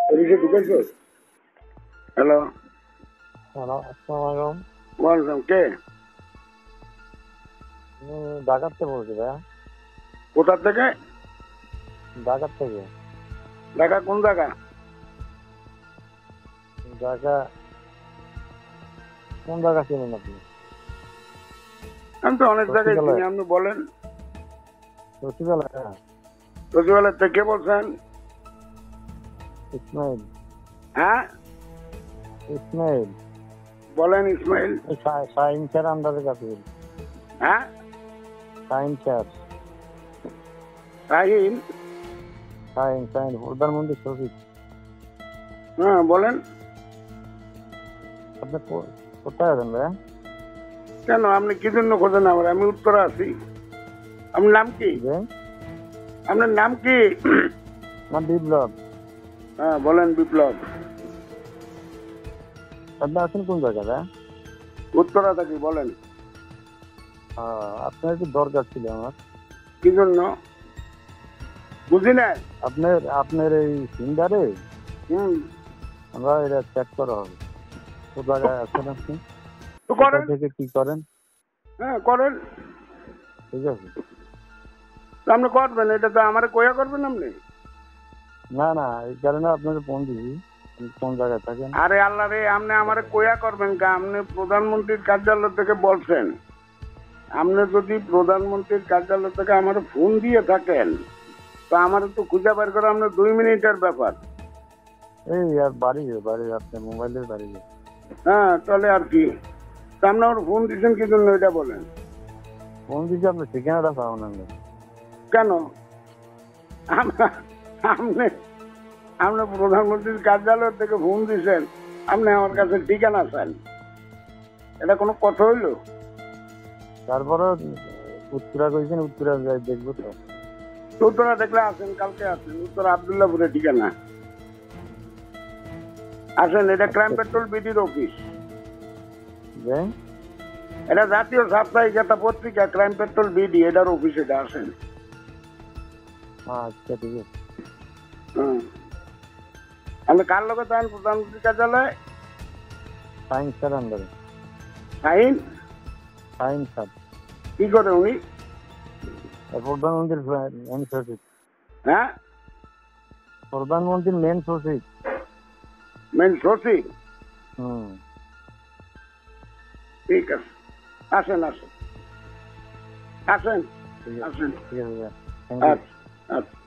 এদিকে ঢুকেছো? Hello, hello, আসসালামু আলাইকুম। ওয়ালাইকুম। কে? আমি ঢাকার থেকে বলছি ভাইয়া। কোথা থেকে? ঢাকার থেকে। ঢাকা কোন জায়গা? ঢাকা কোন জায়গা চিনেন আপনি? আমি তো অনেক জায়গায় চিনি, সচিবালয়। আপনি বলেন। সচিবালয়, হ্যাঁ। সচিবালয় থেকে কে বলছেন? ইসমাইল। হ্যাঁ, ইসমাইল। বলেন ইসমাইল। শাহিন স্যার আন্ডারে কাছে। হ্যাঁ, শাহিন স্যার। শাহিন। শাহিন প্রধানমন্ত্রী সচিব। হ্যাঁ, বলেন। আপনি কোথায় আছেন ভাইয়া? কেন, আপনি কি জন্য খোঁজেন আমার? আমি উত্তরে আছি। আপনার নাম কি? যে আপনার নাম কি? না, বিপ্লব। হ্যাঁ, বলেন বিপ্লব। আপনি আছেন কোন জায়গা ভাইয়া? উত্তরা থাকি, বলেন। আপনার একটু দরকার ছিল আমার। কি জন্য? বুঝি না। আপনার এই সিন্ডারে হুম, আমরা এটা চেক করা হবে। কোন জায়গায় আছেন আপনি? তো কোথা করেন। থেকে কি করেন? হ্যাঁ, করেন। ঠিক আছে। তো আপনি করবেন, এটা তো আমার কয়া করবেন আপনি। না, এই কারণে আপনাকে ফোন দিবি। আপনি কোন জায়গায় থাকেন? আরে আল্লাহ রে, আপনি আমারে কয়া করবেন কা? আপনি প্রধানমন্ত্রীর কার্যালয় থেকে বলছেন। আপনি যদি প্রধানমন্ত্রীর কার্যালয় থেকে আমার ফোন দিয়ে থাকেন, তো আমার তো খুঁজে বের করা আপনার 2 মিনিটের ব্যাপার। এই আর বাড়ি আপনার মোবাইলের বাড়ি। হ্যাঁ, তাহলে আর কি? তা আপনি আমার ফোন দিচ্ছেন কি জন্য এটা বলেন। ফোন দিচ্ছি, আপনার ঠিকানাটা পাবেন না। কেন? আম- আপনি আপনি প্রধানমন্ত্রীর কার্যালয় থেকে ফোন দিচ্ছেন, আপনি আমার কাছে ঠিকানা চান? এটা কোনো কথা হইলো? তারপরও উত্তরা কইছেন, উত্তরা যাই দেখবো তো। তো উত্তরা দেখলে আসেন, কালকে আসেন। উত্তরা আবদুল্লাহপুরে ঠিকানা। আসেন, এটা ক্রাইম পেট্রোল বিডির অফিস। যে এটা জাতীয় সাপ্তাহিক একটা পত্রিকা, ক্রাইম পেট্রোল বিডি, এটার অফিস। এটা আসেন। আচ্ছা, ঠিক আছে। হুম, আপনি কার লোকে যান প্রধানমন্ত্রীর কার্যালয়? সাইন্স স্যার আন্ডারে। শাহিন। Science sir. কি করে উনি? প্রধানমন্ত্রীর মেন সচিব। হ্যাঁ, প্রধানমন্ত্রীর মেন সচিব। মেন সচিব। হুম। ঠিক আছে, আসেন আসেন আসেন ঠিক আছে, আসেন। ঠিক আছে। Thank you. আচ্ছা আচ্ছা।